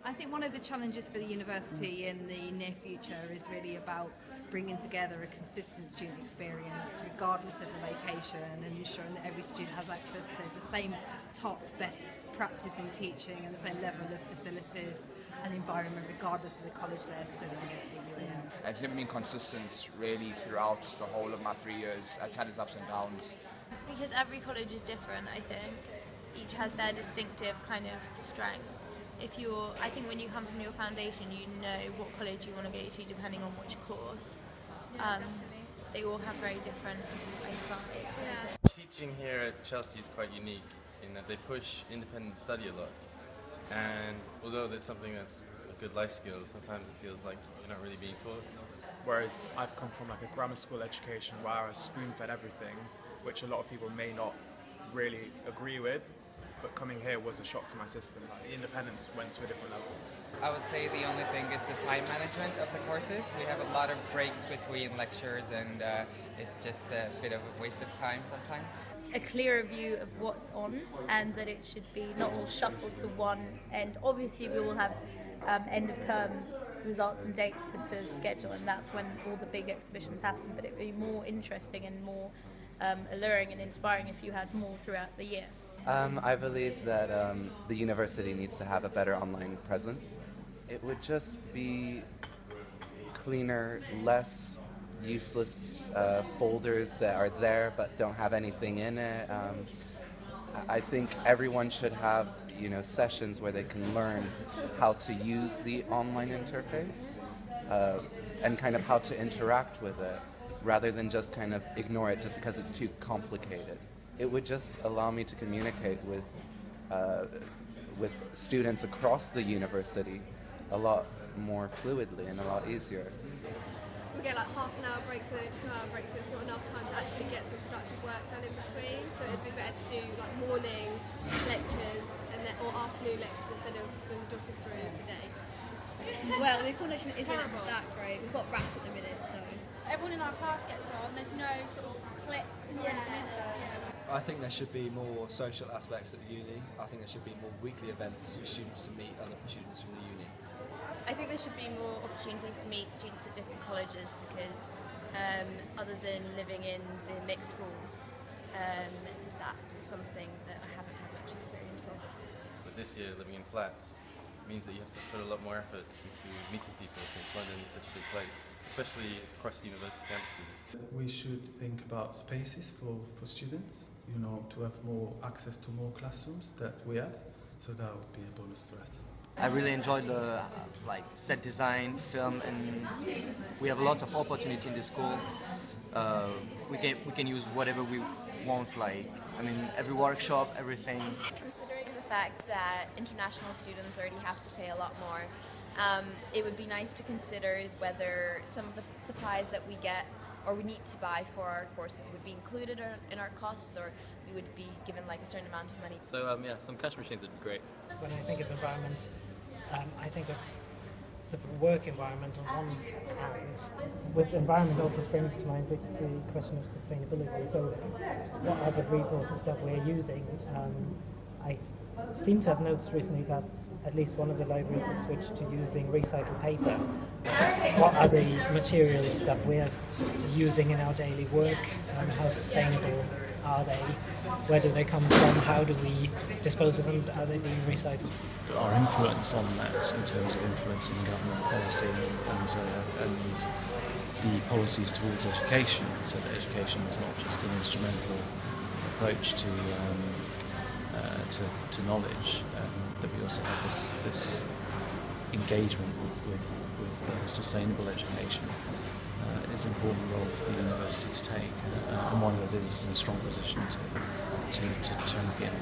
I think one of the challenges for the university in the near future is really about bringing together a consistent student experience regardless of the location, and ensuring that every student has access to the same top best practice in teaching and the same level of facilities and environment regardless of the college they're studying at the UAL. It's never been consistent really throughout the whole of my 3 years. It's had its ups and downs. Because every college is different, I think. Each has their distinctive kind of strength. I think when you come from your foundation, you know what college you want to go to depending on which course. They all have very different vibes. Yeah. Teaching here at Chelsea is quite unique in that they push independent study a lot. And although that's something that's a good life skill, sometimes it feels like you're not really being taught. Whereas I've come from like a grammar school education where I was spoon-fed everything, which a lot of people may not really agree with. But coming here was a shock to my system. The independence went to a different level. I would say the only thing is the time management of the courses. We have a lot of breaks between lectures, and it's just a bit of a waste of time sometimes. A clearer view of what's on, and that it should be not all shuffled to one end. Obviously we will have end of term results and dates to schedule, and that's when all the big exhibitions happen, but it would be more interesting and more alluring and inspiring if you had more throughout the year. I believe that the university needs to have a better online presence. It would just be cleaner, less useless folders that are there but don't have anything in it. I think everyone should have, sessions where they can learn how to use the online interface and kind of how to interact with it, rather than just kind of ignore it just because it's too complicated. It would just allow me to communicate with students across the university a lot more fluidly and a lot easier. We get like half an hour breaks and then a 2-hour break, so it's not enough time to actually get some productive work done in between. So it'd be better to do like morning lectures or afternoon lectures instead of them dotted through the day. Well, the coordination isn't that great. We've got rats at the minute, so everyone in our class gets on. There's no sort of cliques. I think there should be more social aspects at the uni. I think there should be more weekly events for students to meet other students from the uni. I think there should be more opportunities to meet students at different colleges, because other than living in the mixed halls, that's something that I haven't had much experience of. But this year, living in flats means that you have to put a lot more effort into meeting people, since London is such a big place, especially across the university campuses. We should think about spaces for students, to have more access to more classrooms that we have, so that would be a bonus for us. I really enjoyed the set design, film, and we have a lot of opportunity in the school. We can use whatever we want, every workshop, everything. Considering the fact that international students already have to pay a lot more, it would be nice to consider whether some of the supplies that we get or we need to buy for our courses would be included in our costs, or we would be given a certain amount of money. So some cash machines would be great. When I think of environment, I think of the work environment on one hand. With environment also springs to mind the question of sustainability. So what are the resources that we're using? I seem to have noticed recently that at least one of the libraries has switched to using recycled paper. What are the materials that we're using in our daily work, and how sustainable are they? Where do they come from? How do we dispose of them? Are they being recycled? Our influence on that in terms of influencing government policy and the policies towards education, so that education is not just an instrumental approach to knowledge, that we also have this engagement with sustainable education is an important role for the university to take, and one that is in a strong position to champion.